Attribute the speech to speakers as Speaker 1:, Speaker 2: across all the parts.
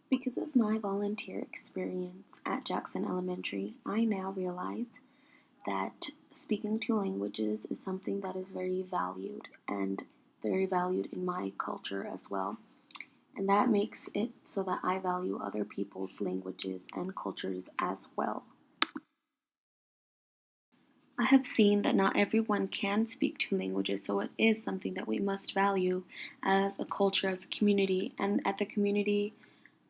Speaker 1: Because of my volunteer experience at Jackson Elementary, I now realize that speaking two languages is something that is very valued and very valued in my culture as well. And that makes it so that I value other people's languages and cultures as well. I have seen that not everyone can speak two languages, so it is something that we must value as a culture, as a community. And at the community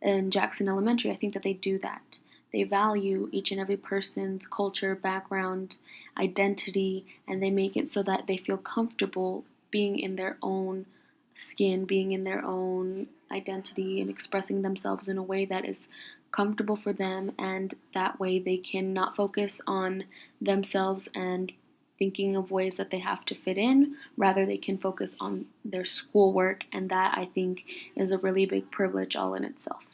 Speaker 1: in Jackson Elementary, I think that they do that. They value each and every person's culture, background, identity, and they make it so that they feel comfortable being in their own skin, being in their own identity, and expressing themselves in a way that is comfortable for them, and that way they can not focus on themselves and thinking of ways that they have to fit in. Rather, they can focus on their schoolwork, and that I think is a really big privilege all in itself.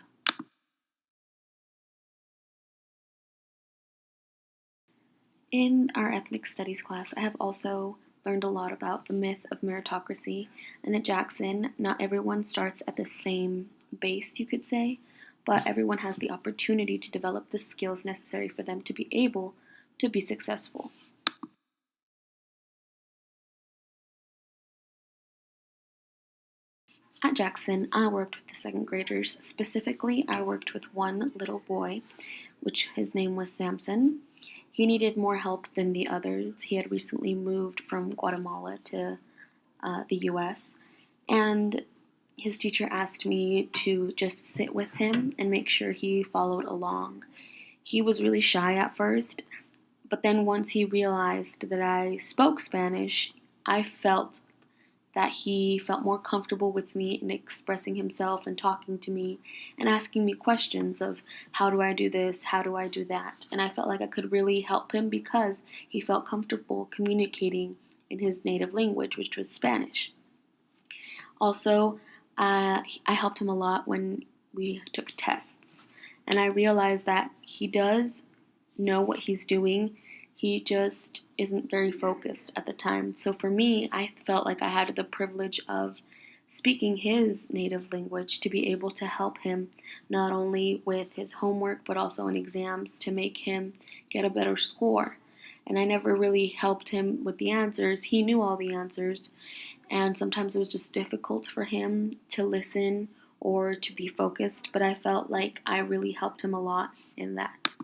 Speaker 1: In our ethnic studies class, I have also learned a lot about the myth of meritocracy, and at Jackson, not everyone starts at the same base, you could say, but everyone has the opportunity to develop the skills necessary for them to be able to be successful. At Jackson, I worked with the second graders. Specifically, I worked with one little boy, which his name was Samson. He needed more help than the others. He had recently moved from Guatemala to the US, and his teacher asked me to just sit with him and make sure he followed along. He was really shy at first, but then once he realized that I spoke Spanish, I felt that he felt more comfortable with me in expressing himself and talking to me and asking me questions of how do I do this, how do I do that. And I felt like I could really help him because he felt comfortable communicating in his native language, which was Spanish. Also, I helped him a lot when we took tests. And I realized that he does know what he's doing. He just isn't very focused at the time. So for me, I felt like I had the privilege of speaking his native language to be able to help him not only with his homework but also in exams to make him get a better score. And I never really helped him with the answers. He knew all the answers, and sometimes it was just difficult for him to listen or to be focused, but I felt like I really helped him a lot in that.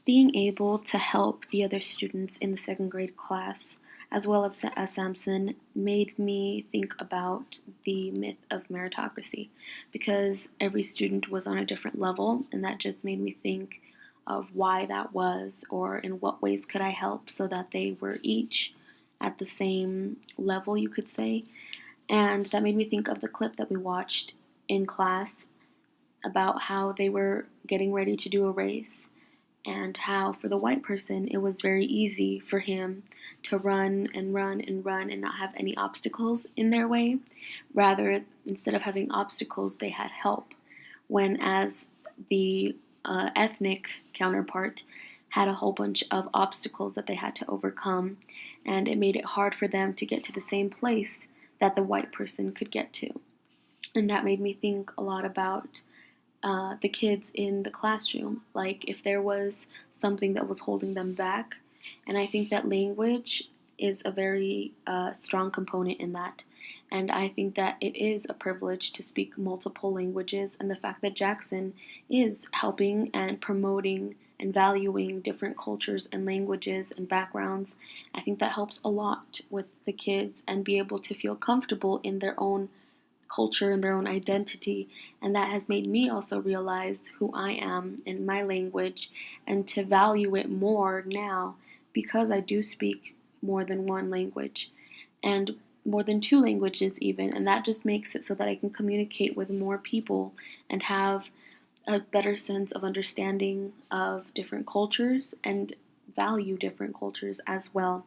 Speaker 1: Being able to help the other students in the second grade class, as well as Samson, made me think about the myth of meritocracy because every student was on a different level, and that just made me think of why that was or in what ways could I help so that they were each at the same level, you could say. And that made me think of the clip that we watched in class about how they were getting ready to do a race and how for the white person it was very easy for him to run and run and run and not have any obstacles in their way. Rather, instead of having obstacles, they had help. When as the ethnic counterpart had a whole bunch of obstacles that they had to overcome, and it made it hard for them to get to the same place that the white person could get to. And that made me think a lot about the kids in the classroom, like if there was something that was holding them back. And I think that language is a very strong component in that. And I think that it is a privilege to speak multiple languages, and the fact that Jackson is helping and promoting and valuing different cultures and languages and backgrounds, I think that helps a lot with the kids and be able to feel comfortable in their own culture and their own identity. And that has made me also realize who I am in my language and to value it more now because I do speak more than one language and more than two languages, even. And that just makes it so that I can communicate with more people and have a better sense of understanding of different cultures and value different cultures as well.